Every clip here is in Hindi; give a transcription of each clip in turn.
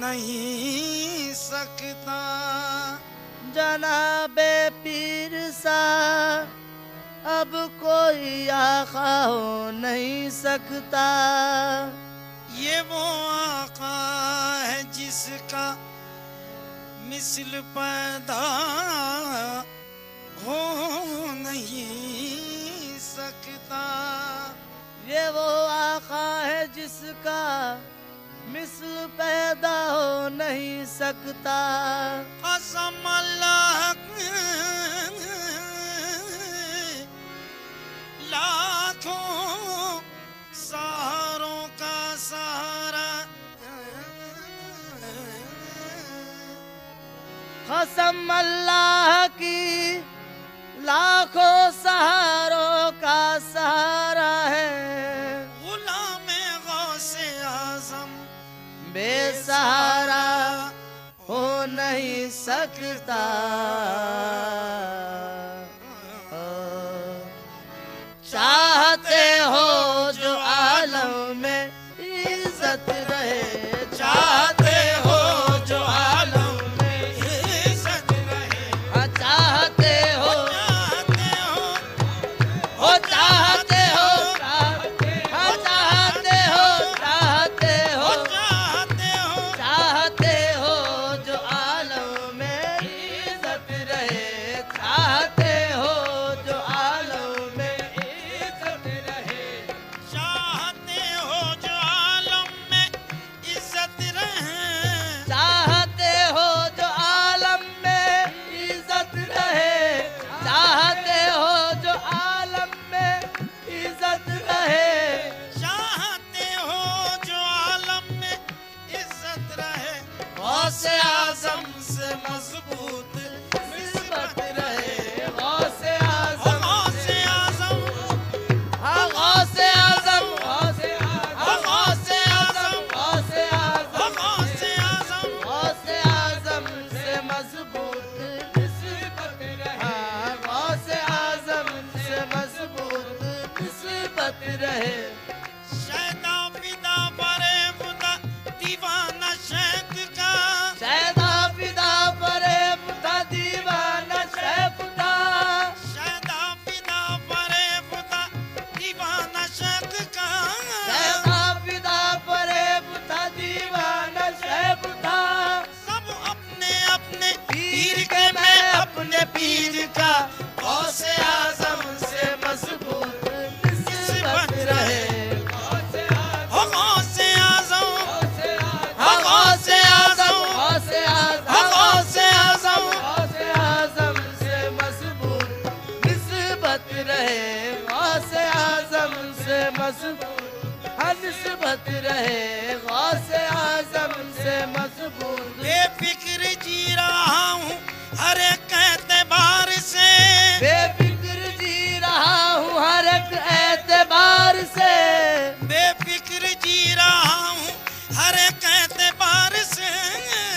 नहीं सकता जनाबे पीर सा अब कोई आका हो नहीं सकता। ये वो आका है जिसका मिसल पैदा हो नहीं सकता। ये वो आका है जिसका मिसल पैदा हो नहीं सकता। कसम अल्लाह लाखों सहारों का सहारा, कसम अल्लाह की लाखों सहारों का सहारा है। गुलाम गौसे आज़म बेसहारा हो नहीं सकता। चाहते हो जो आलम में इज्जत रहे, चाहते हो जो आलम में इज्जत रहे, चाहते हो चाहते हो चाहते हो चाहते हो जो आलम में इज्जत रहे, चाहते हो जो आलम में इज्जत रहे, चाहते हो जो आलम में इज्जत रहे, चाहते हो जो आलम में इज्जत रहे, चाहते हो जो आलम में इज्जत रहे। चाहते हो जो आलम में इज्जत रहे, गौसे आज़म से मजबूत निस्बत रहे, गौसे आज़म गौसे आज़म, हाँ गौसे आज़म, गौसे आज़म, गौसे आज़म, गौसे आज़म, गौसे आज़म से मजबूत निस्बत रहे, हाँ गौसे आज़म से मजबूत निस्बत रहे। शैदा फिदा परे बुदा दीवाना शैद का, शैदा फिदा परे बुदा दीवाना शैफ का, शैदा फिदा परे बुदा दीवाना शैद का, शैदा फिदा परे बुदा दीवाना शैफ का। सब अपने अपने पीर के मैं अपने पीर का, गौसे आज़म से मजबूत निस्बत रहे, गौसे आज़म, हाँ गौसे आज़म, गौसे गौसे आज़म, आज़म, गौसे आज़म से मजबूत निस्बत रहे, गौसे आज़म से मजबूत हाँ निस्बत रहे, गौसे आज़म से मजबूत। बेफिक्र जी रहा हूँ हर एक एतबार से, बेफिक्र जी रहा हूँ हर एक एतबार से, बेफिक्र जी रहा हूँ हर एक एतबार से,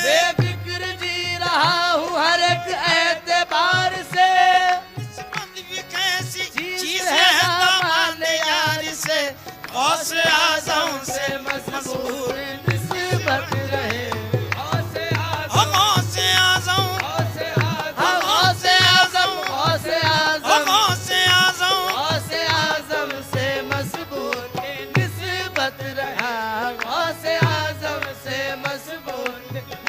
बेफिक्र जी रहा हूँ हर एक एतबार से। निस्बत भी कैसी चीज़ चीज़ है है दामन दामन यार से, गौसे आज़म से मजबूत निस्बत रहे, गौसे आज़म, हाँ गौसे आज़म, गौसे आज़म, गौसे आज़म, गौसे आज़म से मजबूत निस्बत रहे, गौसे आज़म से मजबूत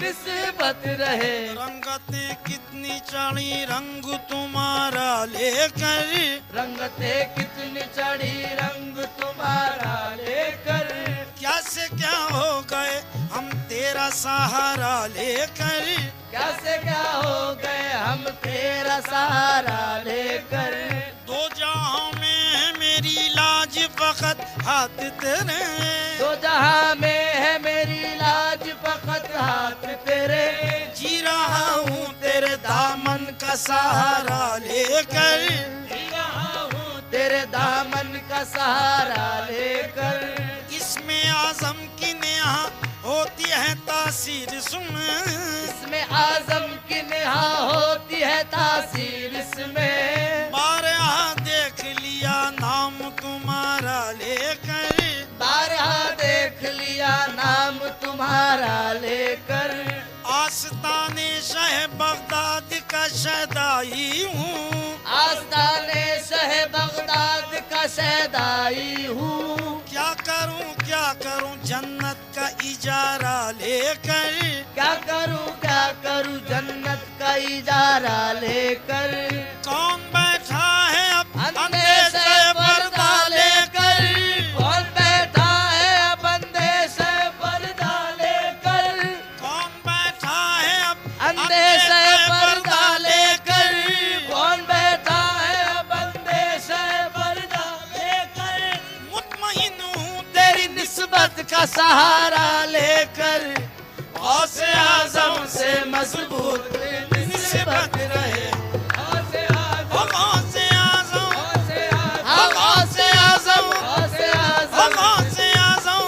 निस्बत रहे। रंगतें कितनी चढ़ी रंग तुम्हारा लेकर, रंगतें कितनी चढ़ी रंग तुम्हारा लेकर, क्या से क्या हो गए हम तेरा सहारा लेकर, क्या से क्या हो गए हम तेरा सहारा लेकर। दो जा फकत हाथ तेरे, दो जहां में है मेरी लाज फकत हाथ तेरे, जी रहा हूँ तेरे दामन का सहारा लेकर, जी रहा हूँ तेरे दामन का सहारा लेकर। इसमें आजम की नेहा होती है तासीर सुन, इसमें आजम की नेहा होती है तासीर इसमें, बारहा देख लिया नाम तुम्हारा लेकर, बारहा देख लिया नाम तुम्हारा लेकर। आस्ताने शह बगदाद का शहदाई हूँ, आस्ताने शह बगदाद का शहदाई हूँ, क्या करूं जन्नत का इजारा लेकर, क्या करूं जन्नत का इजारा लेकर। कौन बैठा है अब अंधे से पर्दा लेकर, कौन बैठा है अब अंधे से पर्दा लेकर, कौन बैठा है अब अंधे से पर्दा लेकर, कौन बैठा है अब अंधे से पर्दा लेकर। मुतमईन हूँ तेरी निस्बत का सहारा लेकर, गौसे आज़म से मजबूत निस्बत रहे, गौसे आज़म, गौसे आज़म, गौसे आज़म, गौसे आज़म, गौसे आज़म,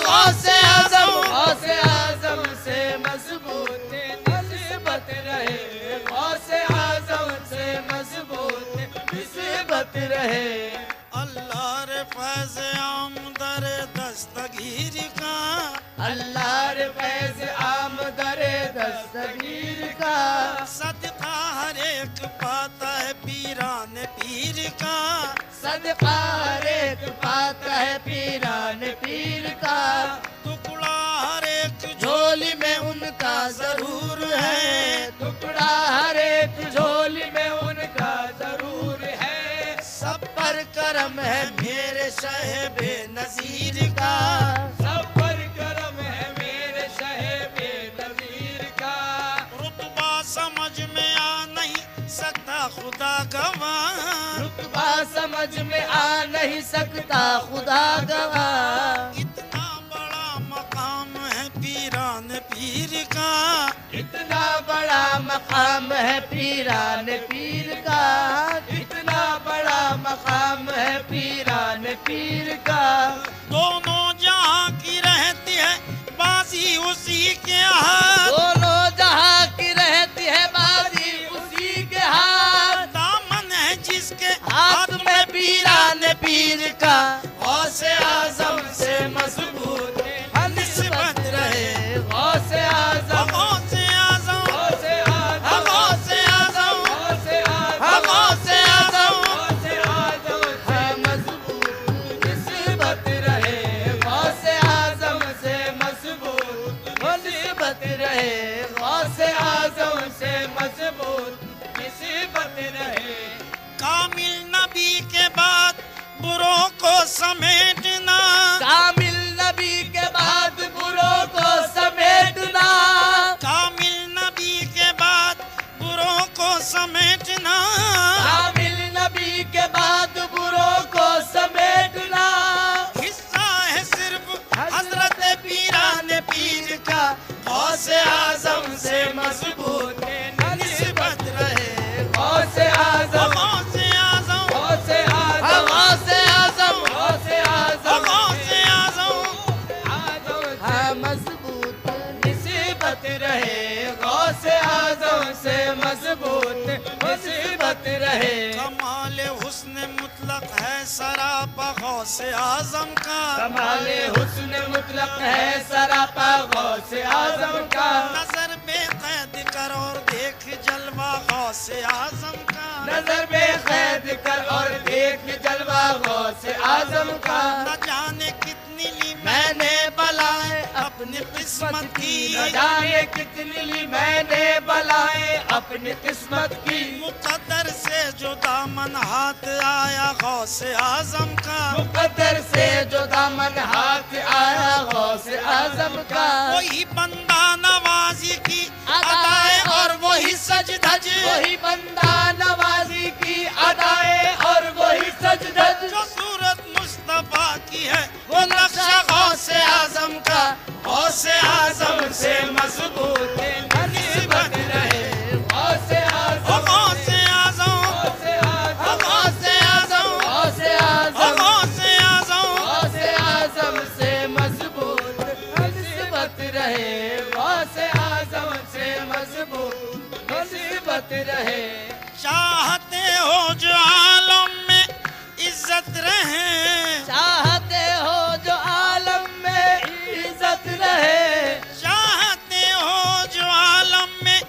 गौसे आज़म, गौसे आज़म से मजबूत निस्बत रहे, गौसे आज़म से मजबूत निस्बत रहे। अल्लाह रे फैज़ आम दर दस्तगीर का, अल्लाह रे फैज़ आम दरे दस्तगीर का, सदका हर एक पाता है पीरान पीर का, सदका हर एक पाता है पीरान पीर का। टुकड़ा हर एक झोली में उनका जरूर है, टुकड़ा हर एक झोली में उनका जरूर है। सब पर करम है मेरे शहबे नज़ीर का, सब पर करम है मेरे शहबे नज़ीर का। रुतबा समझ में आ नहीं सकता खुदा गवाह, रुतबा समझ में आ नहीं सकता खुदा गवाह। इतना बड़ा मकाम है पीरान पीर का, इतना बड़ा मकाम है पीरान पीर का, इतना बड़ा मकाम है पीरान पीर का। दोनों जहां की रहती है बाजी उसी के हाथ, दोनों जहां की रहती है बाजी उसी के हाथ, दामन है जिसके हाथ में पीरान पीर का। गौसे आज़म से मजबूत निस्बत रहे, गौसे आज़म, गौसे आज़म, गौसे आज़म, गौसे आज़म, गौसे आज़म, गौसे आज़म, गौसे आज़म से मजबूत निस्बत रहे, गौसे आज़म से मजबूत निस्बत रहे, गौसे आज़म से मजबूत निस्बत रहे। कामिल नबी के बाद बुरों को समेटना, कामिल नबी के बाद बुरों को समेटना, कामिल नबी के बाद बुरों को समेटना, कामिल नबी के बाद बुरों को समेटना। हिस्सा है सिर्फ हजरत पीरान पीर का, गौसे आज़म से मजबूत निस्बत रहे, गौसे आज़म, गौसे आज़म, गौसे आज़म, गौसे आज़म, गौसे आज़म, गौसे आज़म, हाँ मजबूत निस्बत रहे, गौसे आज़म से मजबूत निस्बत रहे। कमाल हुस्न मुतलक है सरापा गौसे आज़म का, कमाले हुस्न मुतलक है सरापा गौसे आज़म का। नजर बेकैद कर और देख जलवा गौसे आज़म का, नजर बेकैद कर और देख जलवा गौसे आज़म का। न जाने कितनी ली मैंने बलाएं अपनी किस्मत की, न जाने कितनी ली मैंने बलाएं अपनी किस्मत की। मुकद्दर से जो दामन हाथ आया गौसे आज़म का, मुकद्दर से जो दामन हाथ आया गौसे आज़म का। वही बंदा नवाजी की अदाएं और वही सज धज, वही बंदा नवाजी की अदाएं और वही सज धज। जो सूरत निस्बत रहे। चाहते हो जो आलम में इज्जत रहे, चाहते हो जो आलम में इज्जत रहे। चाहते हो जो आलम में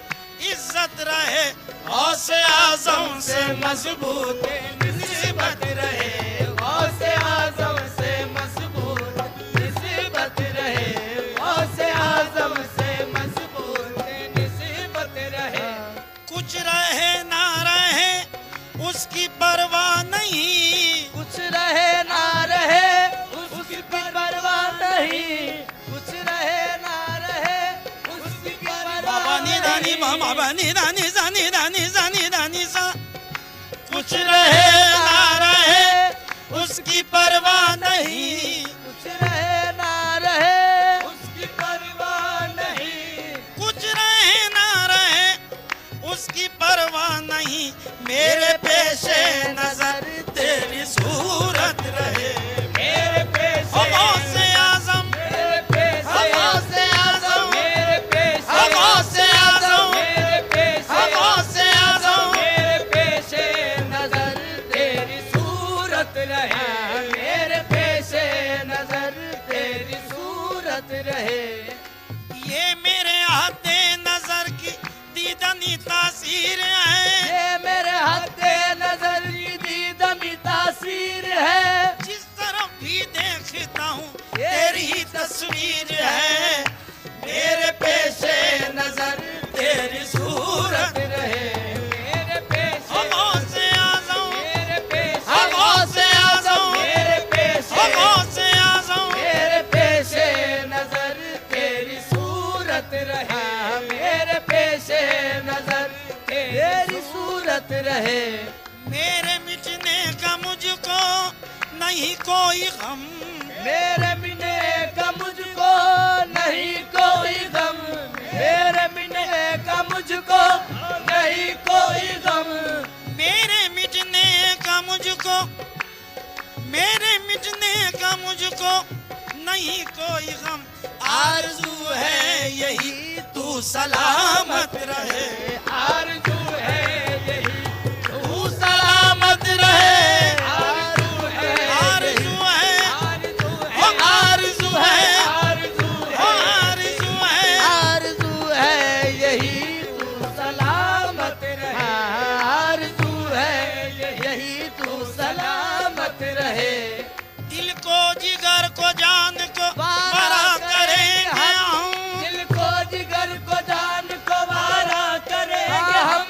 इज्जत रहे, गौसे आजम से मजबूत निस्बत रहे, गौसे आजम से मजबूत निस्बत रहे, गौसे आजम से मजबूत निस्बत रहे। कुछ रहे ना रहे उसकी परवाह नहीं, कुछ रहे ना रहे उसकी परवाह नहीं, कुछ रहे ना रहे उसकी परवाह बाबा नी दानी बाबा नी दानी जानी दानी जानी दानी सा। कुछ रहे ना रहे उसकी परवाह नहीं, कुछ रहे ना रहे उसकी परवाह नहीं, कुछ रहे ना रहे उसकी परवाह नहीं। मेरे पेशे नजर तेरी सूरत रहे, मेरे पेशे गौसे आजम, मेरे पेशे गौसे आजम, मेरे पेशे गौसे आजम, मेरे पेशे गौसे आजम। मेरे पेशे नजर तेरी सूरत रहे, मेरे पेशे नजर तेरी सूरत रहे। ये मेरे हाथे नजर की दीदानी तासीर है, ये मेरे हाथे नजर की दीदानी तासीर है। जिस तरफ भी देखता हूँ तेरी ही तस्वीर है। मेरे पेशे नजर तेरी सूरत रहे, मेरे पेशे गौसे आजम, मेरे पेशे गौसे आजम, मेरे पेशे गौसे आजम। मेरे पेशे नजर तेरी सूरत रहे, मेरे पेशे नजर तेरी सूरत रहे। मेरे मिटने का मुझको नहीं कोई गम, मेरे मिलने का मुझको नहीं कोई गम, मेरे मिलने का मुझको नहीं कोई गम, मेरे मिटने का मुझको, मेरे मिटने का मुझको नहीं कोई गम। आरज़ू है यही तू सलामत रहे, आरज़ू है यही तू सलामत रहे। आरज़ू है, आरज़ू है, आरज़ू ओ आरज़ू है, आरज़ू ओ आरज़ू है। आरज़ू है यही तू सलामत रहे, आरज़ू है यही तू सलामत रहे। दिल को जिगर को जान को बड़ा करेंगे हम, दिल को जिगर को जान को वारा करेंगे हम,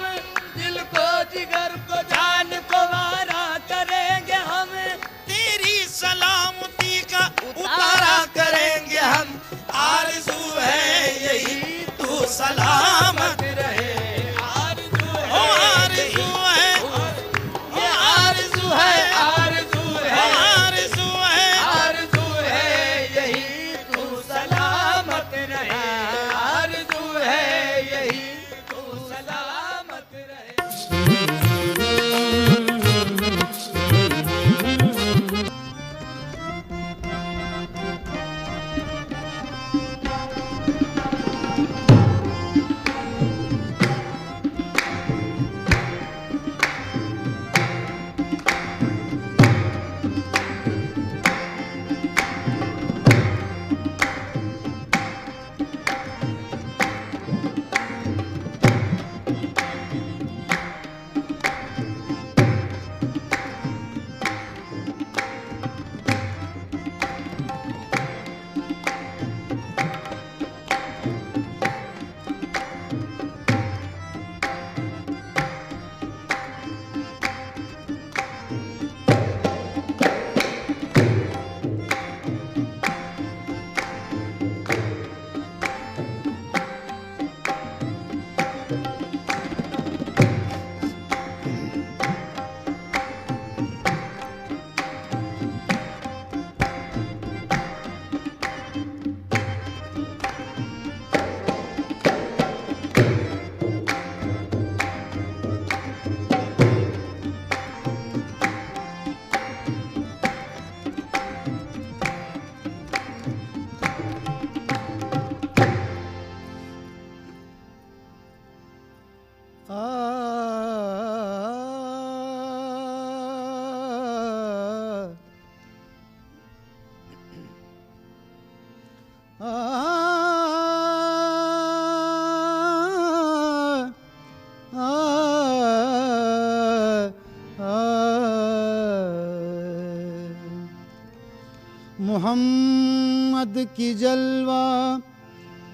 मोहम्मद की जलवा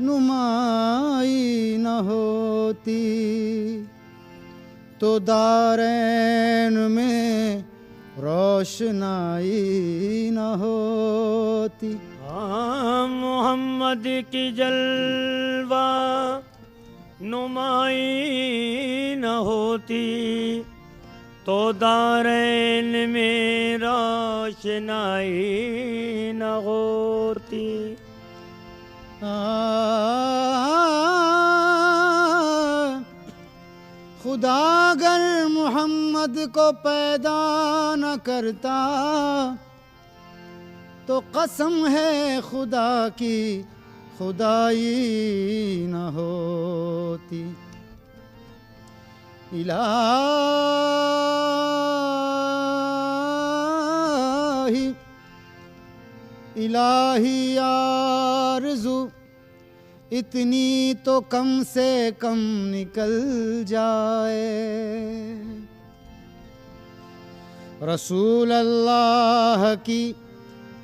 नुमाई न होती तो दारैन में रोशनाई न होती। हाँ, मोहम्मद की जलवा नुमाई न होती तो दारैन में रोशनाई न होती। खुदा अगर मोहम्मद को पैदा न करता तो कसम है खुदा की खुदाई न होती। इलाही इलाही आरज़ू इतनी तो कम से कम निकल जाए। रसूल अल्लाह की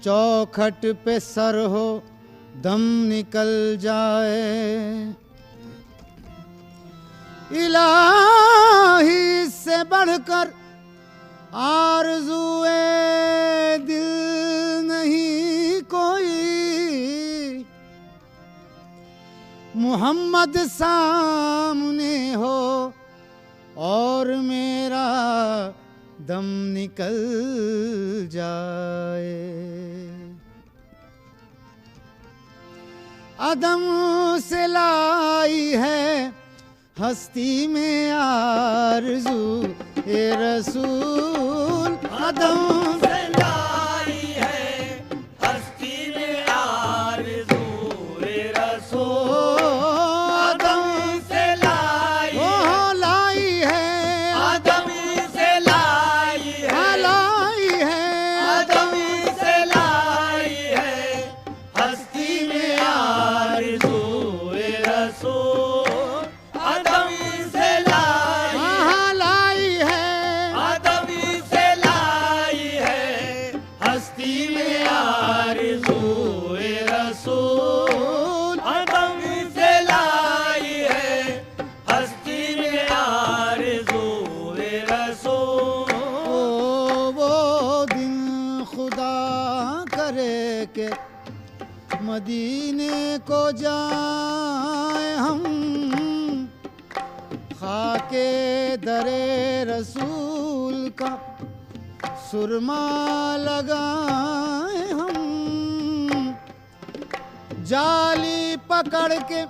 चौखट पे सर हो दम निकल जाए। इलाही से बढ़कर आरज़ुए दिल नहीं कोई। मोहम्मद सामने हो और मेरा दम निकल जाए। अदम से लाई है हस्ती में आरज़ू ए रसूल। अदम से लाई है हस्ती में आरज़ू ए रसूल। अदम से लाई है अदम से लाई है लाई है अदम से लाई है हस्ती में आरज़ू ए रसूल। अदम से लाई लाई है अदम से लाई है हस्ती में आरज़ू ए रसूल। अदम से लाई है हस्ती में आरज़ू ए रसूल। वो दिन खुदा करे के मदीने को जाए हम। खाके दरे रसूल का सुरमा लगाए हम। जाली पकड़ के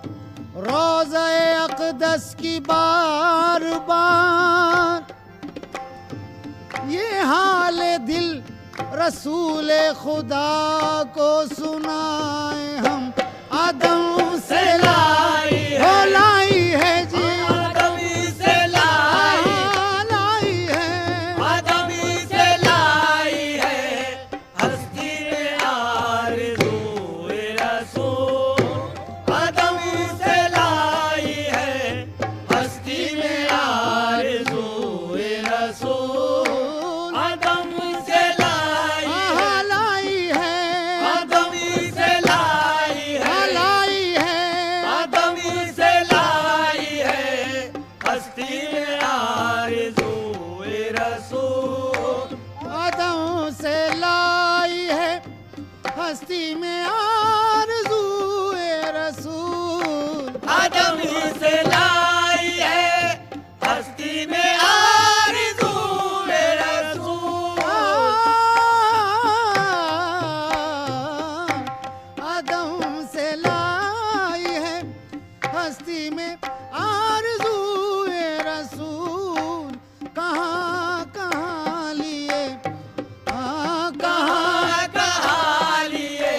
रोज़े अक़दस की बार बार ये हाल दिल रसूल खुदा को सुनाए हम। आदम से लाई है जी आदम से लाई है आदम से लाई है हस्ती में आरज़ू ए रसूल। आदम से लाई है हस्ती में आरज़ू ए रसूल। आदम से लाई है आदम से लाई है आदम से लाई है हस्ती में आरज़ू ए रसूल। आदम से लाई है हस्ती में आरज़ू ए रसूल। आदम से लाई है हस्ती में आरज़ू ए रसूल। आदम से लाई है हस्ती में आरज़ू ए रसूल। कहाँ कहाँ लिए कहाँ कहाँ लिए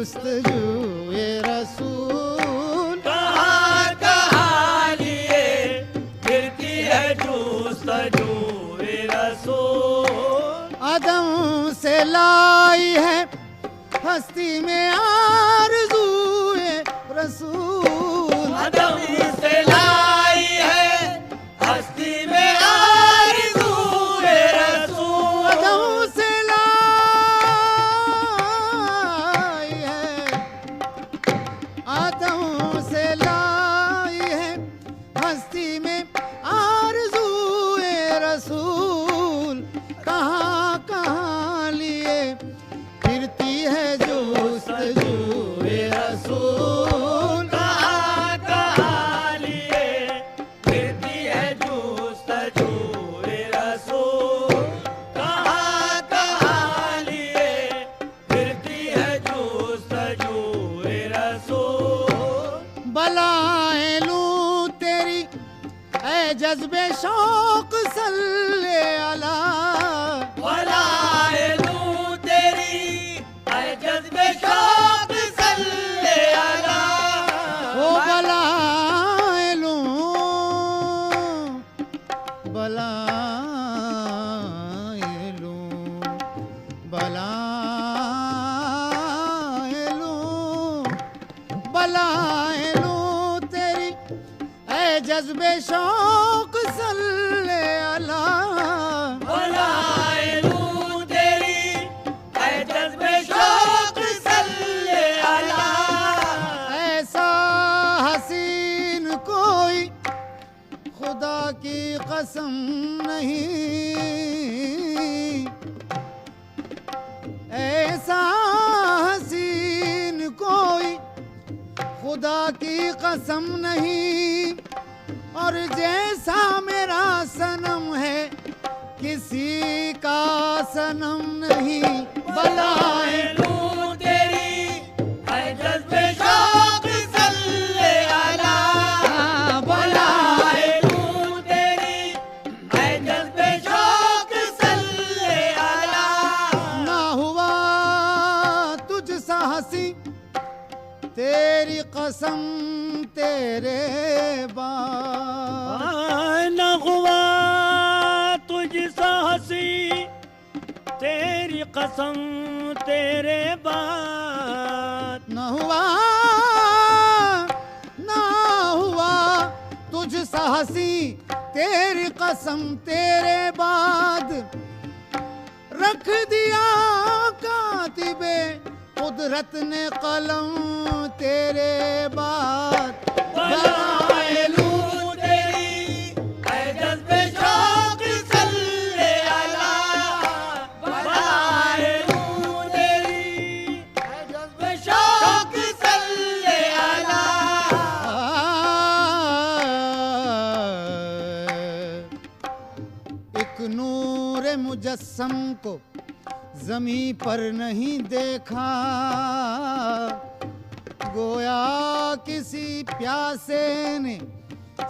जुस्तजूए रसूल। कहाँ कहाँ लिए फिरती है जुस्तजूए रसूल। आदम से लाई है हस्ती में आरज़ूए रसूल। आदम से लाई है हस्ती में आरज़ूए रसूल। आदम से लाई है, आदम से लाई है हस्ती में आरज़ूए रसूल। कहाँ कहाँ लिए फिरती है जुस्तजूए रसूल। कहाँ कहाँ लिए फिरती है जुस्तजूए रसूल। कहाँ कहाँ लिए फिरती है जुस्तजूए रसूल। बलाएं लूं तेरी ऐ जज्बे शौक सल्ले अला। बलाए लूं तेरी ऐ जज्बे शौक सल्ले अला। ओ बलाएं लूं, बलाएं लूं, बलाएं लूं, बलाएं लूं तेरी ऐ जज्बे शौक सल्ले अला। बलाए लूं तेरी ऐ जज्बे शौक सल्ले अला। ऐसा हसीन कोई खुदा की कसम नहीं, ऐसा हसीन कोई खुदा की कसम नहीं। और जैसा मेरा सनम है किसी का सनम नहीं। बलाए लूं तेरी ऐ जज्बे शौक सल्ले अला। बलाए लूं तेरी ऐ जज्बे शौक सल्ले अला। ना हुआ तुझसा हंसी तेरी कसम तेरे बाद। न हुआ तुझसा हंसी तेरी कसम तेरे बाद। न हुआ, ना हुआ तुझसा हंसी तेरी कसम तेरे बाद। रख दिया कातिबे कुदरत ने कलम तेरे बाद। बलाए लूं तेरी ऐ जज्बे शौक सल्ले अला। बलाए लूं तेरी ऐ जज्बे शौक सल्ले अला। एक नूर मुजस्सम को जमी पर नहीं देखा, गोया किसी प्यासे ने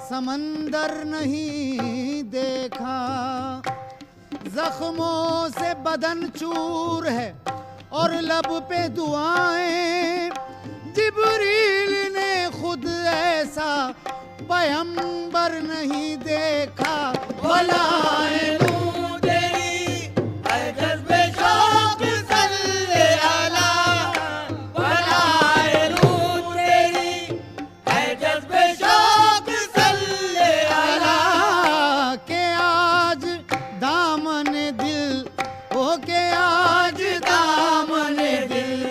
समंदर नहीं देखा। जख्मों से बदन चूर है और लब पे दुआएं। जिब्रील ने खुद ऐसा पैगंबर नहीं देखा। बलाए लूं तेरी ऐ जज्बे शौक सल्ले अला। बलाए लूं तेरी ऐ जज्बे शौक सल्ले अला। के आज दामन दिल, ओ के आज दामन दिल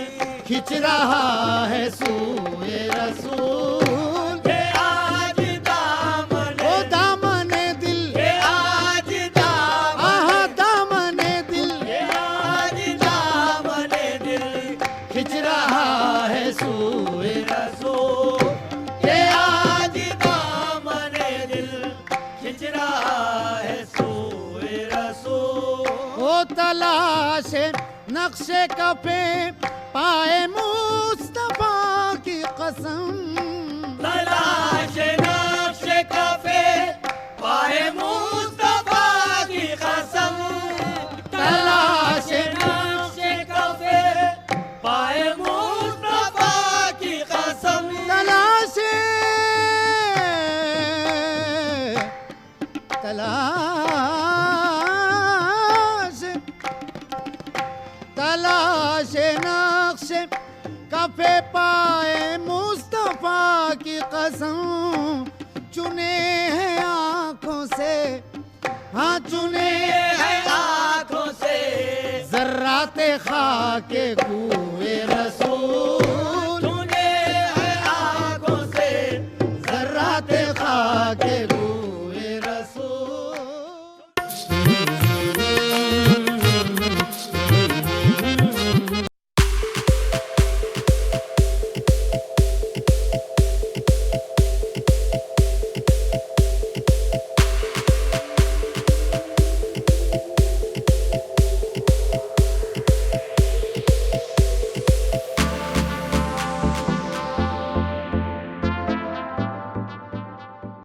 खिंच रहा है सूए रसूल। के आज दामन ओ दामन दिल, के आज दामन आहा दामन दिल के आज दामन दिल खिंच रहा है सूए रसूल। के आज दामन दिल खिंच रहा है सूए रसूल। ओ तलाश नक्शे कफे पाए मुस्तफा की कसम। तलाश नक्शे कफे पाए मुस्तफा की कसम। तलाश नक्शे कफे पाए मुस्तफा तलाश नक्शे कफे पाए मुस्तफा की कसम, चुने हैं आंखों से, हाँ चुने हैं आंखों से जर्राते खाके कुए रसूल